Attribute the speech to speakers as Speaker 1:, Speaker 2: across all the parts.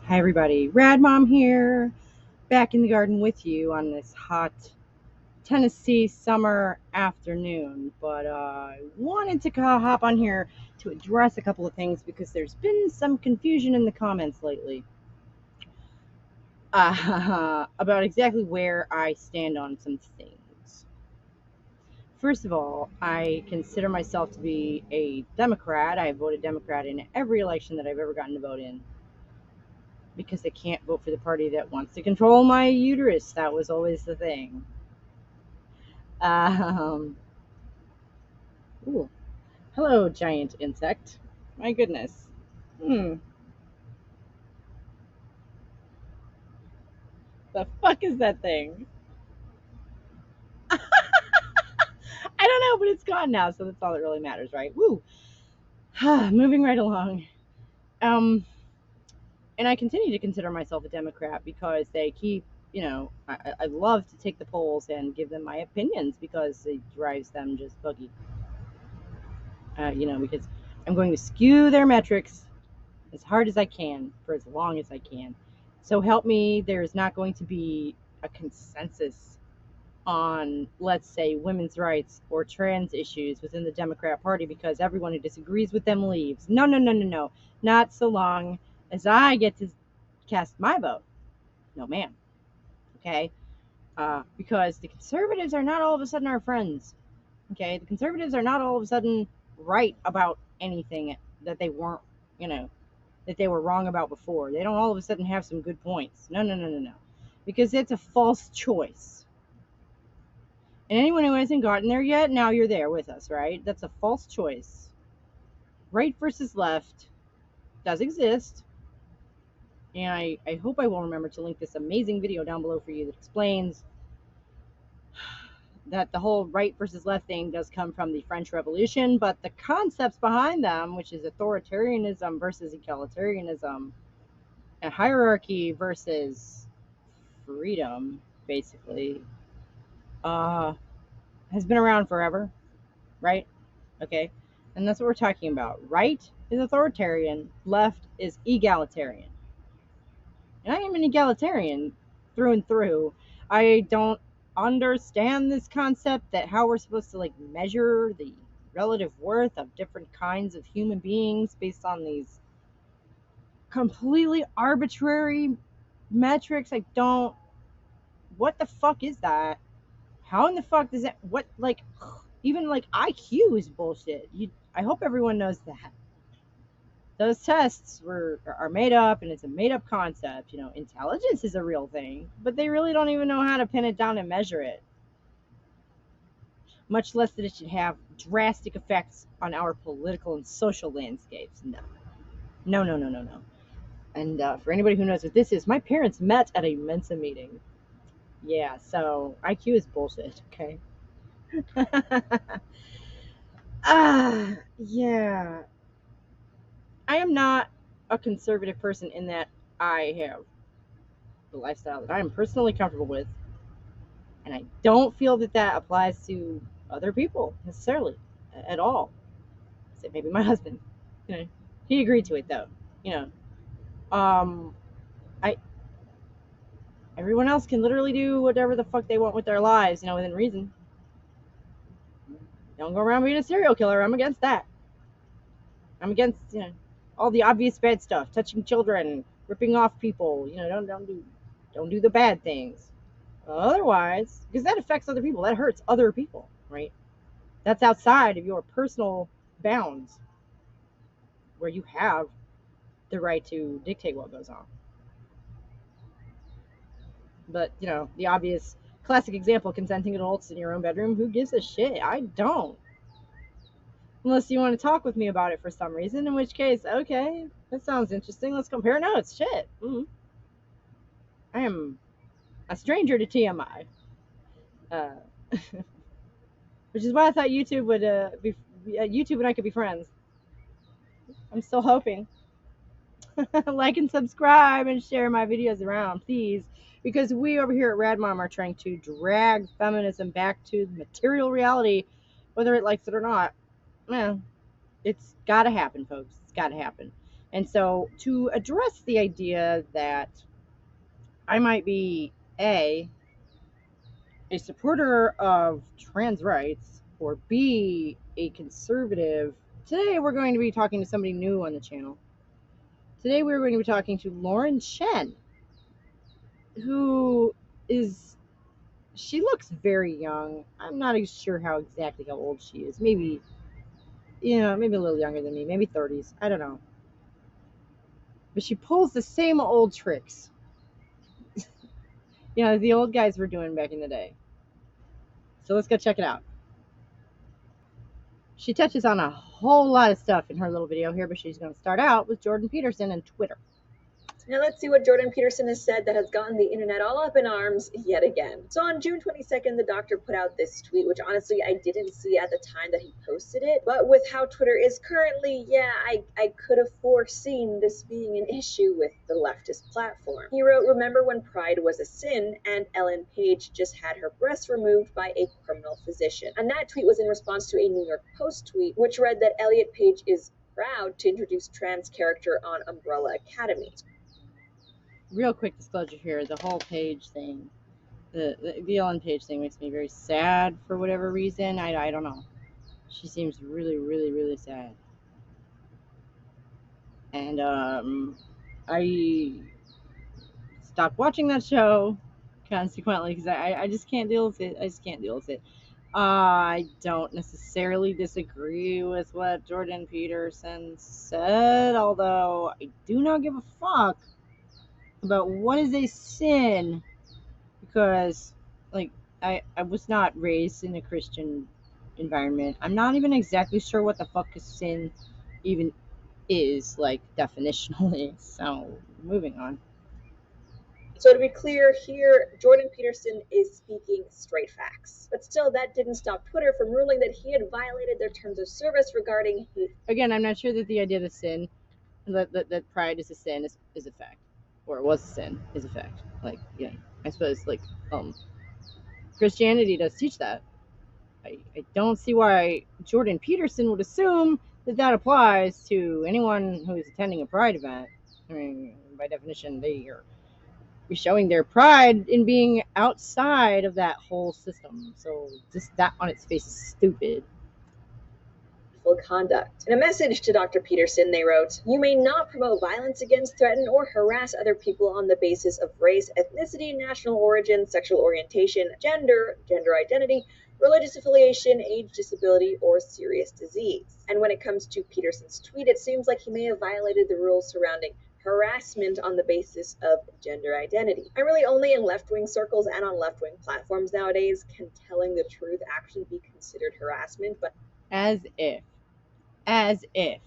Speaker 1: Hi everybody, Rad Mom here, back in the garden with you on this hot Tennessee summer afternoon. But I wanted to hop on here to address a couple of things because there's been some confusion in the comments lately about exactly where I stand on some things. First of all, I consider myself to be a Democrat. I voted Democrat in every election that I've ever gotten to vote in, because I can't vote for the party that wants to control my uterus. That was always the thing. Um, ooh, hello, giant insect. My goodness. Hmm, the fuck is that thing? I don't know, but it's gone now, so that's all that really matters, right? Woo. Moving right along. Um, and I continue to consider myself a Democrat because they keep, I love to take the polls and give them my opinions because it drives them just buggy. Because I'm going to skew their metrics as hard as I can for as long as I can. So help me, there's not going to be a consensus on, let's say, women's rights or trans issues within the Democrat Party because everyone who disagrees with them leaves. No, no, no, no, no. Not so long as I get to cast my vote. No, ma'am. Okay? Because the conservatives are not all of a sudden our friends. Okay? The conservatives are not all of a sudden right about anything that they weren't, you know, that they were wrong about before. They don't all of a sudden have some good points. No, no, no, no, no. Because it's a false choice. And anyone who hasn't gotten there yet, now you're there with us, right? That's a false choice. Right versus left does exist. And I hope I will remember to link this amazing video down below for you that explains that the whole right versus left thing does come from the French Revolution, but the concepts behind them, which is authoritarianism versus egalitarianism, and hierarchy versus freedom, basically, uh, has been around forever, right? Okay, and that's what we're talking about. Right is authoritarian, left is egalitarian. And I am an egalitarian through and through. I don't understand this concept that how we're supposed to like measure the relative worth of different kinds of human beings based on these completely arbitrary metrics. I don't. What the fuck is that? How in the fuck does that? What, like, even like IQ is bullshit. I hope everyone knows that those tests are made up, and it's a made up concept. Intelligence is a real thing, but they really don't even know how to pin it down and measure it. Much less that it should have drastic effects on our political and social landscapes. No, no, no, no, no, no. And for anybody who knows what this is, my parents met at a Mensa meeting. Yeah, so IQ is bullshit. Okay. Yeah. I am not a conservative person in that I have the lifestyle that I'm personally comfortable with, and I don't feel that that applies to other people necessarily at all. Except maybe my husband. You know, he agreed to it though. You know, I everyone else can literally do whatever the fuck they want with their lives, within reason. Don't go around being a serial killer. I'm against that. I'm against all the obvious bad stuff, touching children, ripping off people. Don't do the bad things. Otherwise, because that affects other people, that hurts other people, right? That's outside of your personal bounds, where you have the right to dictate what goes on. But the obvious classic example: consenting adults in your own bedroom. Who gives a shit? I don't. Unless you want to talk with me about it for some reason, in which case, okay, that sounds interesting. Let's compare notes. Shit. I am a stranger to TMI, uh, which is why I thought YouTube would be YouTube and I could be friends. I'm still hoping. Like and subscribe and share my videos around, please, because we over here at Rad Mom are trying to drag feminism back to material reality, whether it likes it or not. Yeah, it's got to happen, folks. It's got to happen. And so to address the idea that I might be a supporter of trans rights, or B, a conservative, today we're going to be talking to somebody new on the channel. Today we're going to be talking to Lauren Chen, who is, she looks very young. I'm not sure exactly how old she is. Maybe, maybe a little younger than me, maybe 30s. I don't know. But she pulls the same old tricks, the old guys were doing back in the day. So let's go check it out. She touches on a whole lot of stuff in her little video here, but she's going to start out with Jordan Peterson and Twitter.
Speaker 2: Now let's see what Jordan Peterson has said that has gotten the internet all up in arms yet again. So on June 22nd, the doctor put out this tweet, which honestly I didn't see at the time that he posted it. But with how Twitter is currently, I could have foreseen this being an issue with the leftist platform. He wrote, "Remember when pride was a sin and Ellen Page just had her breasts removed by a criminal physician?" And that tweet was in response to a New York Post tweet, which read that Elliot Page is proud to introduce trans character on Umbrella Academy.
Speaker 1: Real quick disclosure here, the whole Page thing, the Ellen Page thing makes me very sad for whatever reason. I don't know. She seems really, really, really sad. And I stopped watching that show consequently because I just can't deal with it. I just can't deal with it. I don't necessarily disagree with what Jordan Peterson said, although I do not give a fuck about what is a sin, because I was not raised in a Christian environment. I'm not even exactly sure what the fuck a sin even is, definitionally. So moving on.
Speaker 2: So to be clear here, Jordan Peterson is speaking straight facts. But still, that didn't stop Twitter from ruling that he had violated their terms of service regarding hate.
Speaker 1: Again, I'm not sure that the idea of sin, that pride is a sin, is a fact. Or it was a sin, is a fact. I suppose, Christianity does teach that. I don't see why Jordan Peterson would assume that applies to anyone who's attending a pride event. I mean, by definition, they are showing their pride in being outside of that whole system. So just that on its face is stupid.
Speaker 2: Conduct. In a message to Dr. Peterson, they wrote, "You may not promote violence against, threaten, or harass other people on the basis of race, ethnicity, national origin, sexual orientation, gender identity, religious affiliation, age, disability, or serious disease." And when it comes to Peterson's tweet, it seems like he may have violated the rules surrounding harassment on the basis of gender identity. And really only in left-wing circles and on left-wing platforms nowadays can telling the truth actually be considered harassment. But
Speaker 1: as if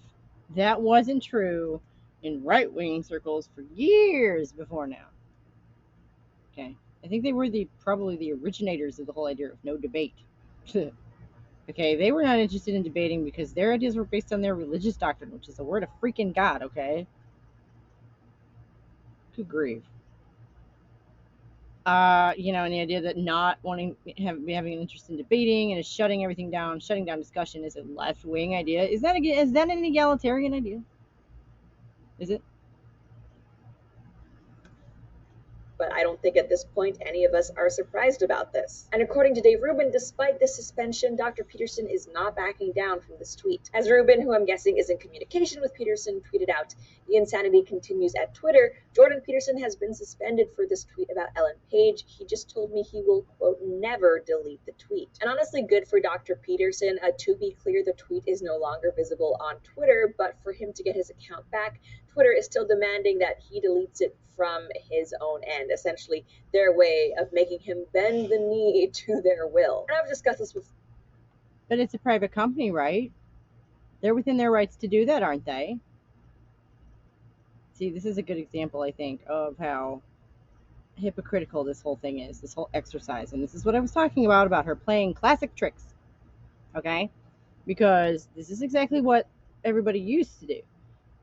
Speaker 1: that wasn't true in right-wing circles for years before now. Okay, I think they were probably the originators of the whole idea of no debate. Okay, they were not interested in debating because their ideas were based on their religious doctrine, which is the word of freaking God. Okay, good grief. And the idea that not wanting having an interest in debating and is shutting down discussion is a left-wing idea. Is that an egalitarian idea? Is it?
Speaker 2: But I don't think at this point any of us are surprised about this. And according to Dave Rubin, despite this suspension, Dr. Peterson is not backing down from this tweet. As Rubin, who I'm guessing is in communication with Peterson, tweeted out, "The insanity continues at Twitter. Jordan Peterson has been suspended for this tweet about Ellen Page. He just told me he will, quote, never delete the tweet." And honestly, good for Dr. Peterson. To be clear, the tweet is no longer visible on Twitter, but for him to get his account back, Twitter is still demanding that he deletes it from his own end, essentially their way of making him bend the knee to their will. And I've discussed this before.
Speaker 1: But it's a private company, right? They're within their rights to do that, aren't they? See, this is a good example, I think, of how hypocritical this whole thing is, this whole exercise. And this is what I was talking about her playing classic tricks. Okay? Because this is exactly what everybody used to do.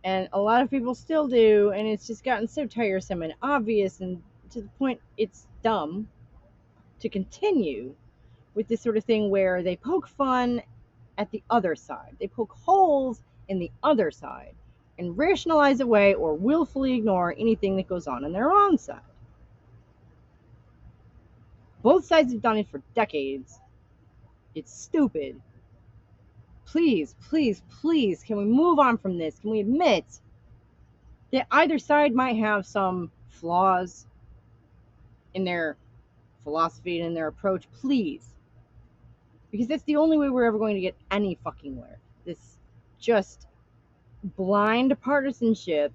Speaker 1: And a lot of people still do, and it's just gotten so tiresome and obvious, and to the point it's dumb to continue with this sort of thing where they poke fun at the other side. They poke holes in the other side and rationalize away or willfully ignore anything that goes on their own side. Both sides have done it for decades. It's stupid. Please, please, please, can we move on from this? Can we admit that either side might have some flaws in their philosophy and in their approach? Please. Because that's the only way we're ever going to get any fucking where. This just blind partisanship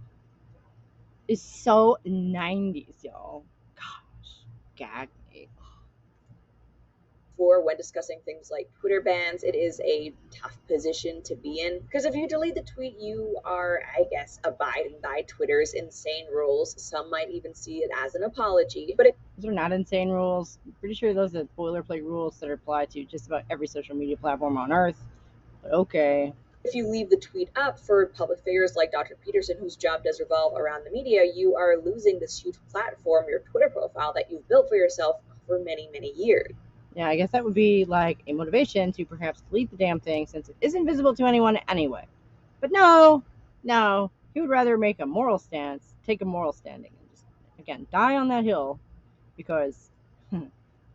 Speaker 1: is so 90s, y'all. Gosh, gag me.
Speaker 2: For when discussing things like Twitter bans, it is a tough position to be in. Because if you delete the tweet, you are, I guess, abiding by Twitter's insane rules. Some might even see it as an apology. But
Speaker 1: those are not insane rules. I'm pretty sure those are boilerplate rules that apply to just about every social media platform on Earth. But okay.
Speaker 2: If you leave the tweet up for public figures like Dr. Peterson, whose job does revolve around the media, you are losing this huge platform, your Twitter profile that you've built for yourself for many, many years.
Speaker 1: Yeah, I guess that would be like a motivation to perhaps delete the damn thing since it isn't visible to anyone anyway. But no, he would rather make a moral stance, take a moral standing, and just, again, die on that hill because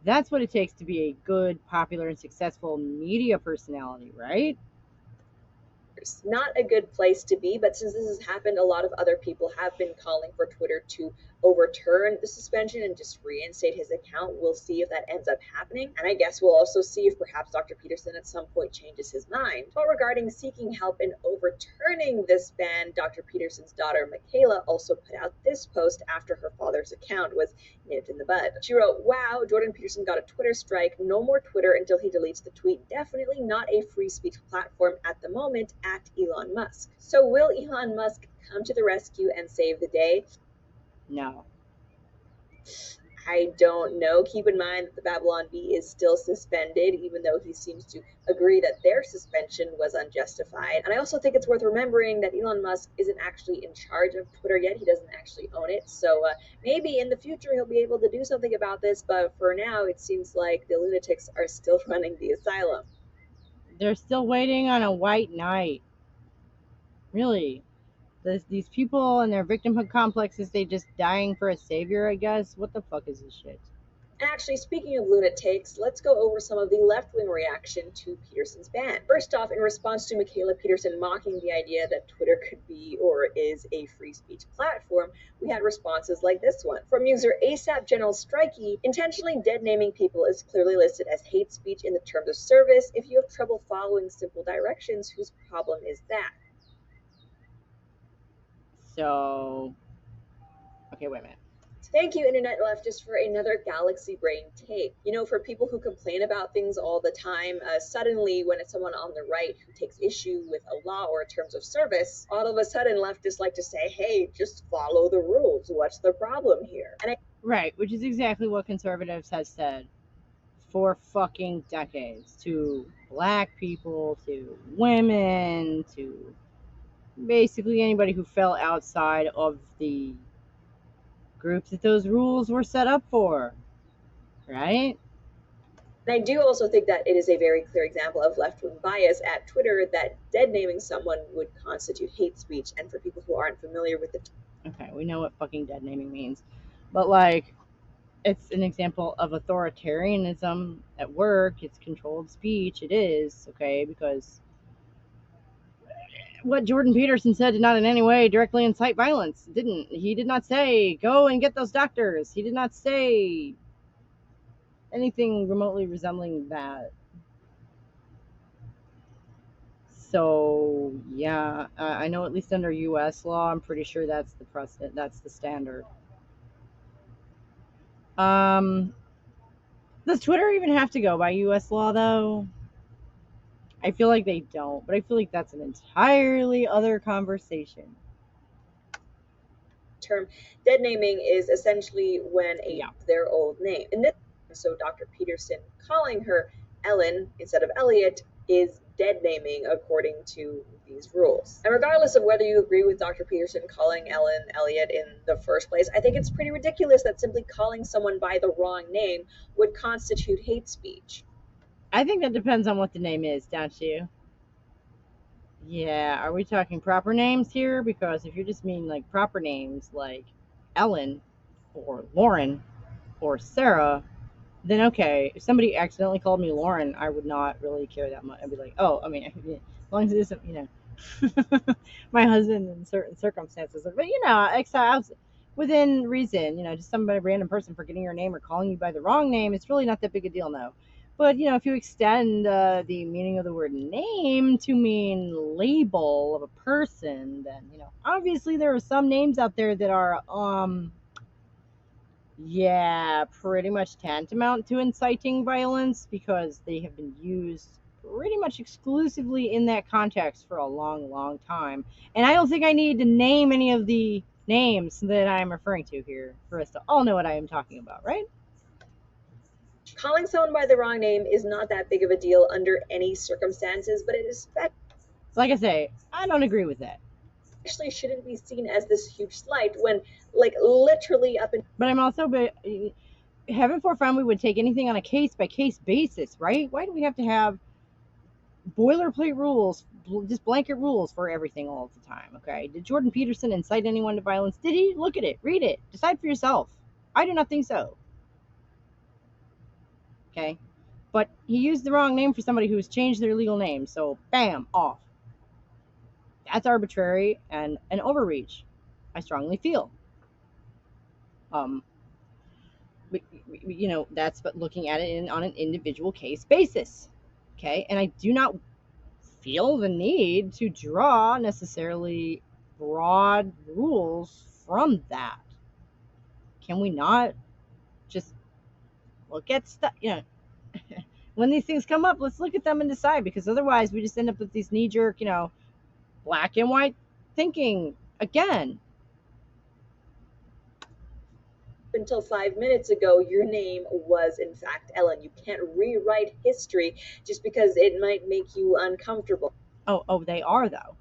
Speaker 1: that's what it takes to be a good, popular, and successful media personality, right?
Speaker 2: Not a good place to be, but since this has happened, a lot of other people have been calling for Twitter to overturn the suspension and just reinstate his account. We'll see if that ends up happening, and I guess we'll also see if perhaps Dr. Peterson at some point changes his mind. But regarding seeking help in overturning this ban, Dr. Peterson's daughter Michaela also put out this post after her father's account was nipped in the bud. She wrote, "Wow, Jordan Peterson got a Twitter strike. No more Twitter until he deletes the tweet. Definitely not a free speech platform at the moment, at Elon Musk." So will Elon Musk come to the rescue and save the day?
Speaker 1: No.
Speaker 2: I don't know. Keep in mind that the Babylon Bee is still suspended, even though he seems to agree that their suspension was unjustified. And I also think it's worth remembering that Elon Musk isn't actually in charge of Twitter yet. He doesn't actually own it. So maybe in the future he'll be able to do something about this. But for now, it seems like the lunatics are still running the asylum.
Speaker 1: They're still waiting on a white knight. Really. These people and their victimhood complexes, they just dying for a savior, I guess. What the fuck is this shit?
Speaker 2: And actually, speaking of lunatics, let's go over some of the left-wing reaction to Peterson's ban. First off, in response to Michaela Peterson mocking the idea that Twitter could be or is a free speech platform, we had responses like this one. From user ASAP General Strikey, intentionally dead-naming people is clearly listed as hate speech in the terms of service. If you have trouble following simple directions, whose problem is that?
Speaker 1: So, okay, wait a minute.
Speaker 2: Thank you, Internet Leftist, for another Galaxy Brain take. You know, for people who complain about things all the time, suddenly when it's someone on the right who takes issue with a law or terms of service, all of a sudden leftists like to say, hey, just follow the rules. What's the problem here?
Speaker 1: Right, which is exactly what conservatives have said for fucking decades to black people, to women, to basically anybody who fell outside of the groups that those rules were set up for, right?
Speaker 2: And I do also think that it is a very clear example of left-wing bias at Twitter that dead-naming someone would constitute hate speech. And for people who aren't familiar with it,
Speaker 1: okay, we know what fucking dead naming means, but like, it's an example of authoritarianism at work. It's controlled speech. It is, okay, because what Jordan Peterson said did not in any way directly incite violence. He did not say, go and get those doctors. He did not say anything remotely resembling that. So, yeah, I know at least under U.S. law, I'm pretty sure that's the precedent. That's the standard. Does Twitter even have to go by U.S. law, though? I feel like they don't, but I feel like that's an entirely other conversation.
Speaker 2: Term dead naming is essentially when their old name. And this, so Dr. Peterson calling her Ellen instead of Elliot is dead naming according to these rules. And regardless of whether you agree with Dr. Peterson calling Ellen Elliot in the first place, I think it's pretty ridiculous that simply calling someone by the wrong name would constitute hate speech.
Speaker 1: I think that depends on what the name is, don't you? Yeah, are we talking proper names here? Because if you just mean like proper names like Ellen or Lauren or Sarah, then okay. If somebody accidentally called me Lauren, I would not really care that much. I'd be like, oh, I mean, as long as it isn't, my husband in certain circumstances. But exiles within reason. Just somebody random person forgetting your name or calling you by the wrong name, it's really not that big a deal, no. But if you extend the meaning of the word name to mean label of a person, then obviously there are some names out there that are yeah, pretty much tantamount to inciting violence because they have been used pretty much exclusively in that context for a long, long time. And I don't think I need to name any of the names that I'm referring to here for us to all know what I am talking about, right?
Speaker 2: Calling someone by the wrong name is not that big of a deal under any circumstances, but it
Speaker 1: Like I say, I don't agree with that.
Speaker 2: especially shouldn't be seen as this huge slight when, like, literally up
Speaker 1: But I'm also, heaven forbid we would take anything on a case by case basis, right? Why do we have to have boilerplate rules, just blanket rules for everything all the time? Okay, did Jordan Peterson incite anyone to violence? Did he? Look at it, read it, decide for yourself. I do not think so. Okay, but he used the wrong name for somebody who's changed their legal name, so bam, off. That's arbitrary and an overreach, I strongly feel. um that's but looking at it on an individual case basis. Okay, and I do not feel the need to draw necessarily broad rules from that. Can we not just look at stuff? When these things come up, let's look at them and decide, because otherwise we just end up with these knee jerk, black and white thinking again.
Speaker 2: until 5 minutes ago, your name was in fact Ellen. You can't rewrite history just because it might make you uncomfortable.
Speaker 1: Oh, they are though.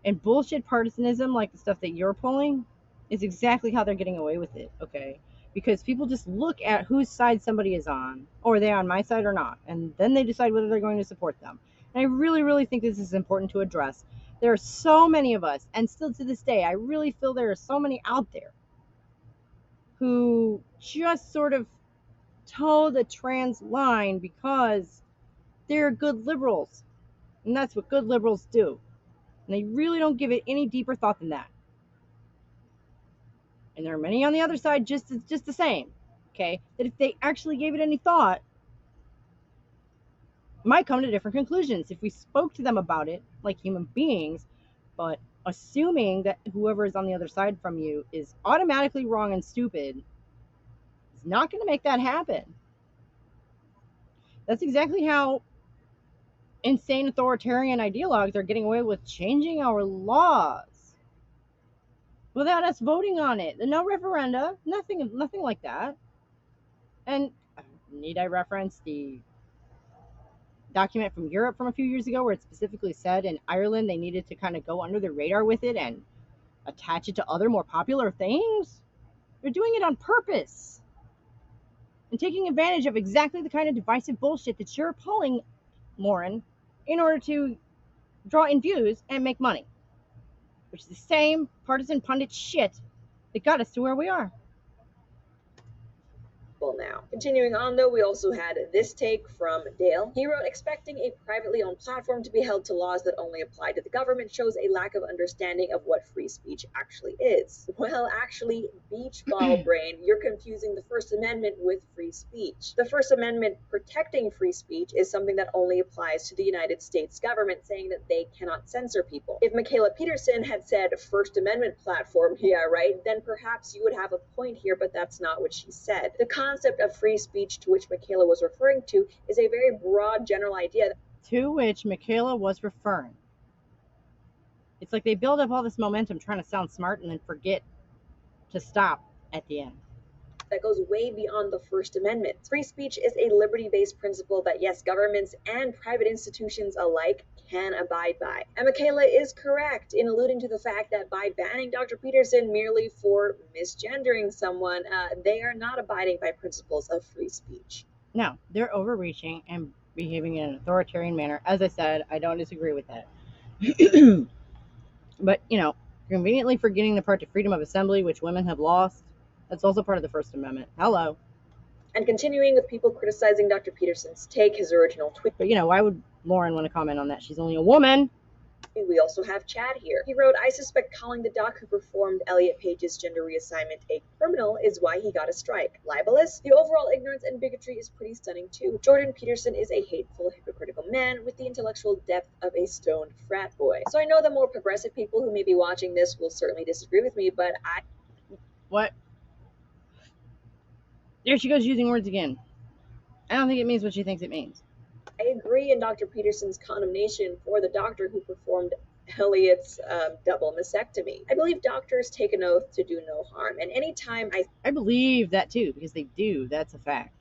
Speaker 1: And bullshit partisanism, like the stuff that you're pulling, is exactly how they're getting away with it, okay? Because people just look at whose side somebody is on, or are they on my side or not, and then they decide whether they're going to support them. And I really, really think this is important to address. There are so many of us, and still to this day, I really feel there are so many out there who just sort of toe the trans line because they're good liberals. And that's what good liberals do. And they really don't give it any deeper thought than that. And there are many on the other side just the same. Okay, that if they actually gave it any thought, might come to different conclusions if we spoke to them about it like human beings. But assuming that whoever is on the other side from you is automatically wrong and stupid is not going to make that happen. That's exactly how insane authoritarian ideologues are getting away with changing our laws without us voting on it. No referenda, nothing like that. And need I reference the document from Europe from a few years ago where it specifically said in Ireland they needed to kind of go under the radar with it and attach it to other more popular things? They're doing it on purpose and taking advantage of exactly the kind of divisive bullshit that you're pulling, Lauren, in order to draw in views and make money, which is the same partisan pundit shit that got us to where we are.
Speaker 2: Now, continuing on though, we also had this take from Dale. He wrote, expecting a privately owned platform to be held to laws that only apply to the government shows a lack of understanding of what free speech actually is. Well, actually, beach ball brain, you're confusing the First Amendment with free speech. The First Amendment protecting free speech is something that only applies to the United States government, saying that they cannot censor people. If Michaela Peterson had said First Amendment platform, yeah, right, then perhaps you would have a point here, but that's not what she said. The concept of free speech to which Michaela was referring to is a very broad general idea
Speaker 1: to which Michaela was referring. It's like they build up all this momentum trying to sound smart and then forget to stop at the end.
Speaker 2: That goes way beyond the First Amendment. Free speech is a liberty-based principle that, yes, governments and private institutions alike can abide by. And Michaela is correct in alluding to the fact that by banning Dr. Peterson merely for misgendering someone, they are not abiding by principles of free speech.
Speaker 1: No, they're overreaching and behaving in an authoritarian manner. As I said, I don't disagree with that. But, conveniently forgetting the part to freedom of assembly, which women have lost. That's also part of the First Amendment. Hello.
Speaker 2: And continuing with people criticizing Dr. Peterson's take, his original tweet.
Speaker 1: But, why would Lauren want to comment on that? She's only a woman.
Speaker 2: We also have Chad here. He wrote, I suspect calling the doc who performed Elliot Page's gender reassignment a criminal is why he got a strike. Libelous? The overall ignorance and bigotry is pretty stunning too. Jordan Peterson is a hateful, hypocritical man with the intellectual depth of a stoned frat boy. So I know the more progressive people who may be watching this will certainly disagree with me, but
Speaker 1: What? There she goes using words again. I don't think it means what she thinks it means.
Speaker 2: I agree in Dr. Peterson's condemnation for the doctor who performed Elliot's double mastectomy. I believe doctors take an oath to do no harm, and anytime
Speaker 1: I believe that too, because they do. That's a fact.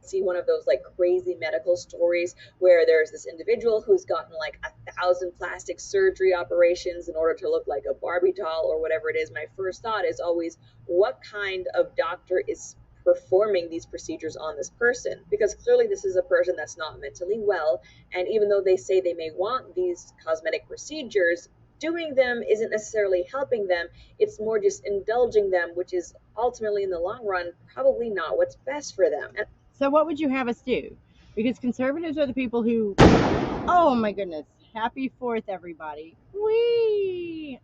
Speaker 2: See one of those like crazy medical stories where there's this individual who's gotten like 1,000 plastic surgery operations in order to look like a Barbie doll or whatever it is, my first thought is always, what kind of doctor is performing these procedures on this person? Because clearly this is a person that's not mentally well, and even though they say they may want these cosmetic procedures, doing them isn't necessarily helping them. It's more just indulging them, which is ultimately in the long run probably not what's best for them. And
Speaker 1: so what would you have us do? Because conservatives are the people who, oh my goodness, happy 4th, everybody. Whee!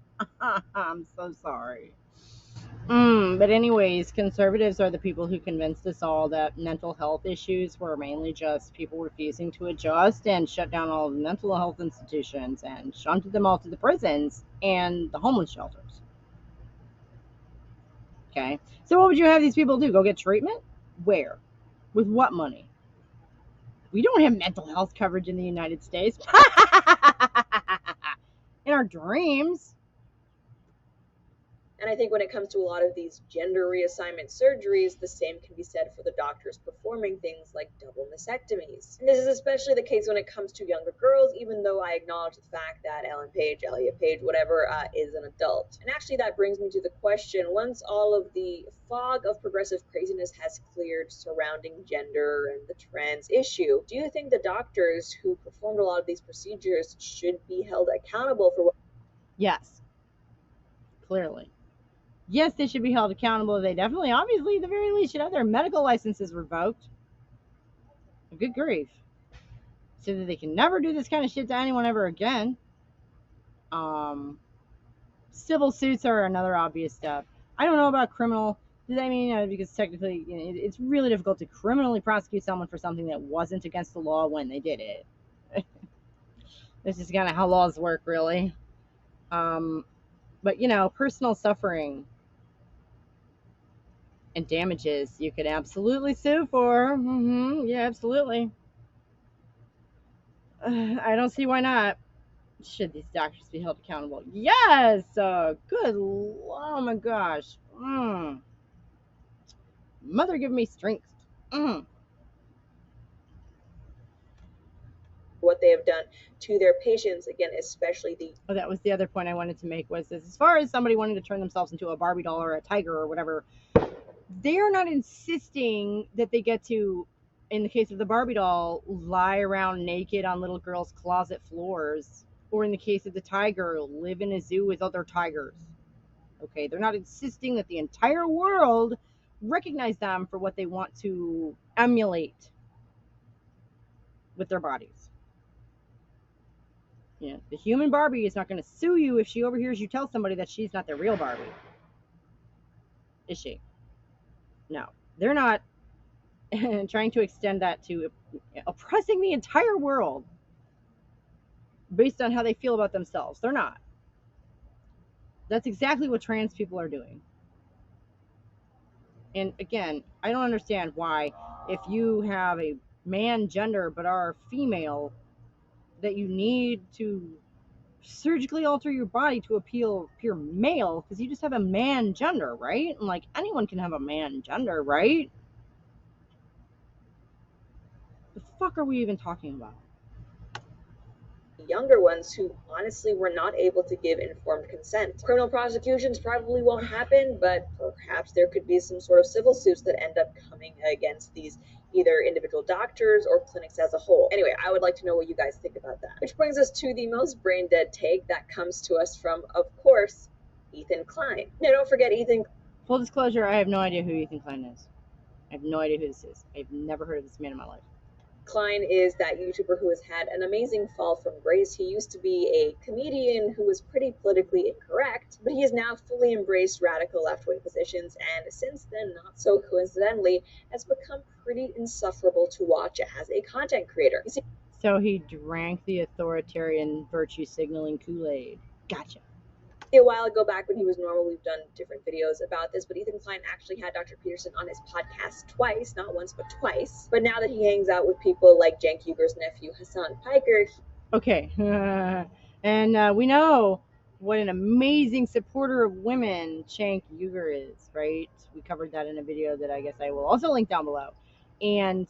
Speaker 1: I'm so sorry. But anyways, conservatives are the people who convinced us all that mental health issues were mainly just people refusing to adjust and shut down all the mental health institutions and shunted them all to the prisons and the homeless shelters. Okay, so what would you have these people do? Go get treatment? Where? With what money? We don't have mental health coverage in the United States. In our dreams.
Speaker 2: And I think when it comes to a lot of these gender reassignment surgeries, the same can be said for the doctors performing things like double mastectomies. And this is especially the case when it comes to younger girls, even though I acknowledge the fact that Elliot Page, whatever, is an adult. And actually that brings me to the question, once all of the fog of progressive craziness has cleared surrounding gender and the trans issue, do you think the doctors who performed a lot of these procedures should be held accountable for what?
Speaker 1: Yes. Clearly. Yes, they should be held accountable. They definitely, obviously, at the very least, should have their medical licenses revoked. Good grief. So that they can never do this kind of shit to anyone ever again. Civil suits are another obvious step. I don't know about criminal. Does that mean, because technically, it's really difficult to criminally prosecute someone for something that wasn't against the law when they did it. This is kind of how laws work, really. But, personal suffering and damages you could absolutely sue for. Yeah, absolutely. I don't see why not. Should these doctors be held accountable? Yes. Good. Oh my gosh. Mother, give me strength.
Speaker 2: What they have done to their patients, again, especially the.
Speaker 1: Oh, that was the other point I wanted to make, was this: as far as somebody wanting to turn themselves into a Barbie doll or a tiger or whatever, they're not insisting that they get to, in the case of the Barbie doll, lie around naked on little girls' closet floors, or in the case of the tiger, live in a zoo with other tigers. Okay, they're not insisting that the entire world recognize them for what they want to emulate with their bodies. The human Barbie is not going to sue you if she overhears you tell somebody that she's not the real Barbie. Is she? No. They're not trying to extend that to oppressing the entire world based on how they feel about themselves. They're not. That's exactly what trans people are doing. And again, I don't understand why, if you have a man gender but are female, that you need to surgically alter your body to appear male, because you just have a man gender, right? And like, anyone can have a man gender, right? The fuck are we even talking about?
Speaker 2: younger ones who honestly were not able to give informed consent. Criminal prosecutions probably won't happen, but perhaps there could be some sort of civil suits that end up coming against these either individual doctors or clinics as a whole. Anyway, I would like to know what you guys think about that. Which brings us to the most brain dead take that comes to us from, of course, Ethan Klein. Now, don't forget Ethan.
Speaker 1: Full disclosure, I have no idea who Ethan Klein is. I have no idea who this is. I've never heard of this man in my life.
Speaker 2: Klein is that YouTuber who has had an amazing fall from grace. He used to be a comedian who was pretty politically incorrect, but he has now fully embraced radical left-wing positions, and since then, not so coincidentally, has become pretty insufferable to watch as a content creator.
Speaker 1: So he drank the authoritarian virtue signaling Kool-Aid. Gotcha.
Speaker 2: A while ago, back when he was normal, we've done different videos about this, but Ethan Klein actually had Dr. Peterson on his podcast twice, not once, but twice. But now that he hangs out with people like Cenk Uyghur's nephew, Hassan Piker.
Speaker 1: Okay. And we know what an amazing supporter of women Cenk Uyghur is, right? We covered that in a video that I guess I will also link down below. And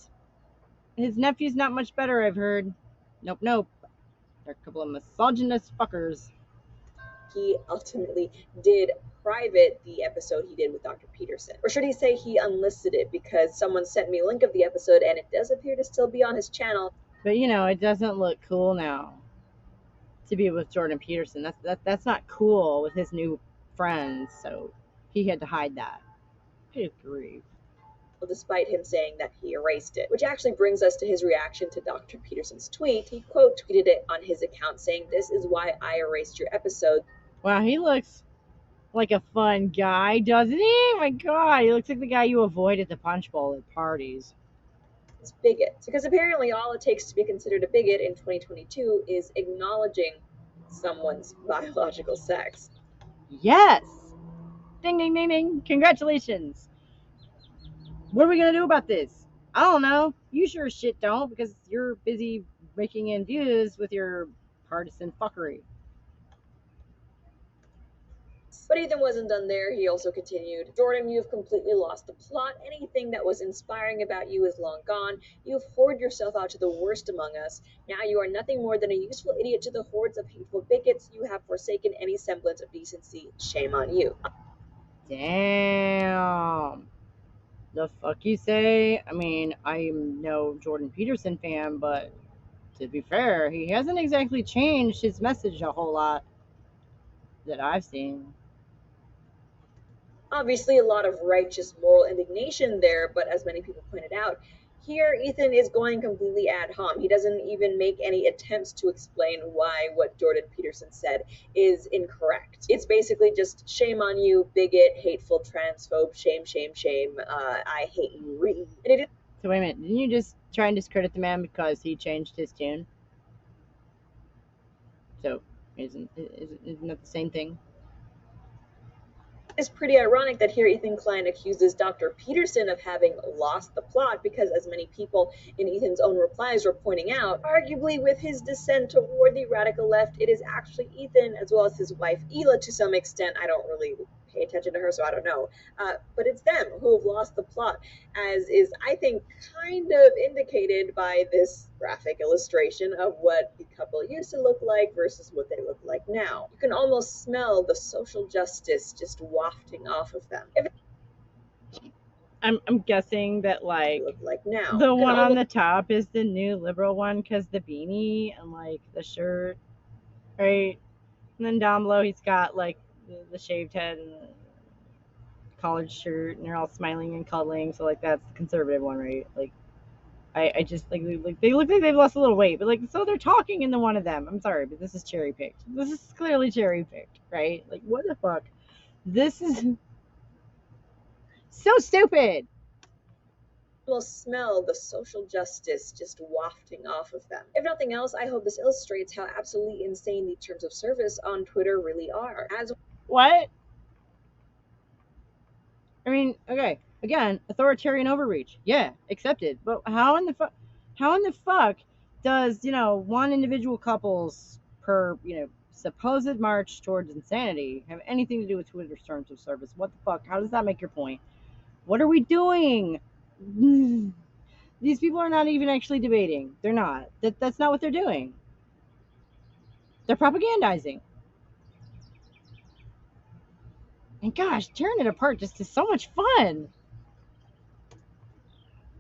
Speaker 1: his nephew's not much better, I've heard. Nope. They're a couple of misogynist fuckers.
Speaker 2: He ultimately did private the episode he did with Dr. Peterson. Or should he say he unlisted it, because someone sent me a link of the episode and it does appear to still be on his channel.
Speaker 1: But it doesn't look cool now to be with Jordan Peterson. That's not cool with his new friends, so he had to hide that. Good grief.
Speaker 2: Despite him saying that he erased it. Which actually brings us to his reaction to Dr. Peterson's tweet. He quote tweeted it on his account saying, "This is why I erased your episode."
Speaker 1: Wow, he looks like a fun guy, doesn't he? My God, he looks like the guy you avoid at the punch bowl at parties.
Speaker 2: It's bigots. Because apparently all it takes to be considered a bigot in 2022 is acknowledging someone's biological sex.
Speaker 1: Yes! Ding, ding, ding, ding. Congratulations. What are we going to do about this? I don't know. You sure as shit don't, because you're busy raking in views with your partisan fuckery.
Speaker 2: But Ethan wasn't done there. He also continued, "Jordan, you've completely lost the plot. Anything that was inspiring about you is long gone. You've whored yourself out to the worst among us. Now you are nothing more than a useful idiot to the hordes of hateful bigots. You have forsaken any semblance of decency. Shame on you."
Speaker 1: Damn. The fuck you say? I mean, I'm no Jordan Peterson fan, but to be fair, he hasn't exactly changed his message a whole lot that I've seen.
Speaker 2: Obviously, a lot of righteous moral indignation there, but as many people pointed out, here Ethan is going completely ad hom. He doesn't even make any attempts to explain why what Jordan Peterson said is incorrect. It's basically just shame on you, bigot, hateful, transphobe, shame, shame, shame, I hate you, read. And it is.
Speaker 1: So wait a minute, didn't you just try and discredit the man because he changed his tune? So isn't that the same thing?
Speaker 2: It's pretty ironic that here Ethan Klein accuses Dr. Peterson of having lost the plot, because as many people in Ethan's own replies were pointing out, arguably with his descent toward the radical left, it is actually Ethan, as well as his wife Ela to some extent. I don't really pay attention to her, so I don't know. But it's them who have lost the plot, as is, I think, kind of indicated by this graphic illustration of what the couple used to look like versus what they look like now. You can almost smell the social justice just wafting off of them.
Speaker 1: I'm guessing that like
Speaker 2: now
Speaker 1: the one on the top is the new liberal one, because the beanie and like the shirt, right? And then down below he's got like the shaved head and the collared shirt, and they're all smiling and cuddling. So like that's the conservative one, right? Like I just like they look like they've lost a little weight, but like so they're talking in the one of them. I'm sorry, but this is cherry picked. This is clearly cherry picked, right? Like what the fuck? This is so stupid.
Speaker 2: Will smell the social justice just wafting off of them. If nothing else, I hope this illustrates how absolutely insane the terms of service on Twitter really are. As
Speaker 1: what? I mean, okay, again, authoritarian overreach. Yeah, accepted. But how in the fuck does, one individual couple's per, supposed march towards insanity have anything to do with Twitter's terms of service? What the fuck? How does that make your point? What are we doing? These people are not even actually debating. They're not. That's not what they're doing. They're propagandizing. And gosh, tearing it apart just is so much fun.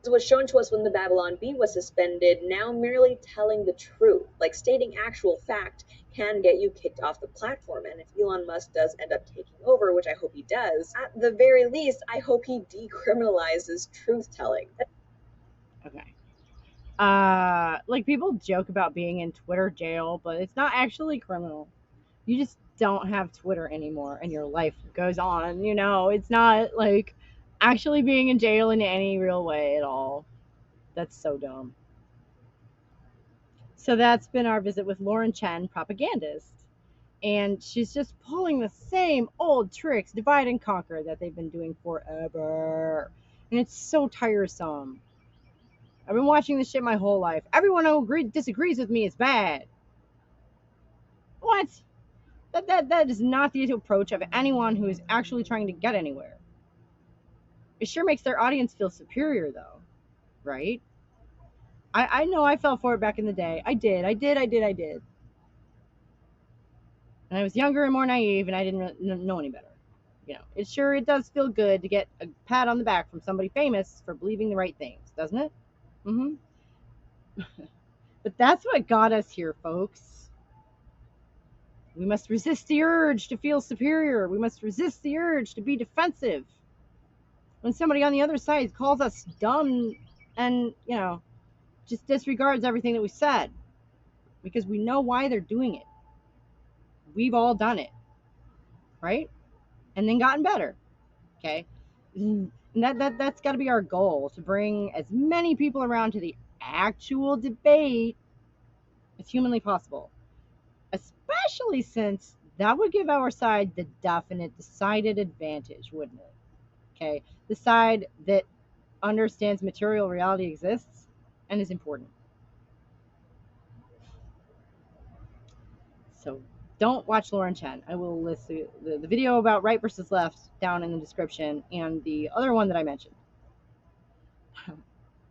Speaker 2: Was shown to us when the Babylon Bee was suspended. Now merely telling the truth, like stating actual fact, can get you kicked off the platform. And if Elon Musk does end up taking over, which I hope he does, at the very least, I hope he decriminalizes truth telling.
Speaker 1: Okay. Like people joke about being in Twitter jail, but it's not actually criminal. You just don't have Twitter anymore and your life goes on, you know? It's not like actually being in jail in any real way at all. That's so dumb. So that's been our visit with Lauren Chen, propagandist. And she's just pulling the same old tricks, divide and conquer, that they've been doing forever. And it's so tiresome. I've been watching this shit my whole life. Everyone who disagrees with me is bad. What? That is not the approach of anyone who is actually trying to get anywhere. It sure makes their audience feel superior, though, right? I know I fell for it back in the day. I did. And I was younger and more naive, and I didn't know any better. You know, it does feel good to get a pat on the back from somebody famous for believing the right things, doesn't it? Mm-hmm. But that's what got us here, folks. We must resist the urge to feel superior. We must resist the urge to be defensive. When somebody on the other side calls us dumb and, you know, just disregards everything that we said, because we know why they're doing it. We've all done it, right? And then gotten better. Okay? And that's got to be our goal, to bring as many people around to the actual debate as humanly possible. Especially since that would give our side the definite, decided advantage, wouldn't it? Okay? The side that understands material reality exists and is important. So don't watch Lauren Chen. I will list the video about right versus left down in the description, and the other one that I mentioned.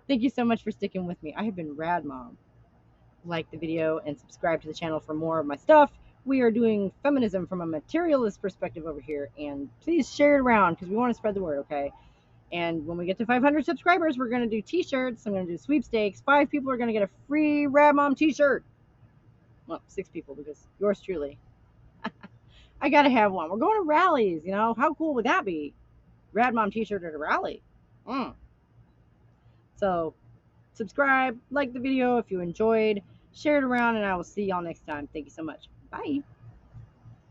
Speaker 1: Thank you so much for sticking with me. I have been Rad Mom. Like the video and subscribe to the channel for more of my stuff. We are doing feminism from a materialist perspective over here, and please share it around because we want to spread the word, okay? And when we get to 500 subscribers, we're going to do t-shirts. I'm going to do sweepstakes. 5 people are going to get a free Rad Mom t-shirt. Well, 6 people because yours truly. I gotta have one. We're going to rallies, you know. How cool would that be? Rad Mom t-shirt at a rally. So subscribe, like the video if you enjoyed, share it around, and I will see y'all next time. Thank you so much. Bye.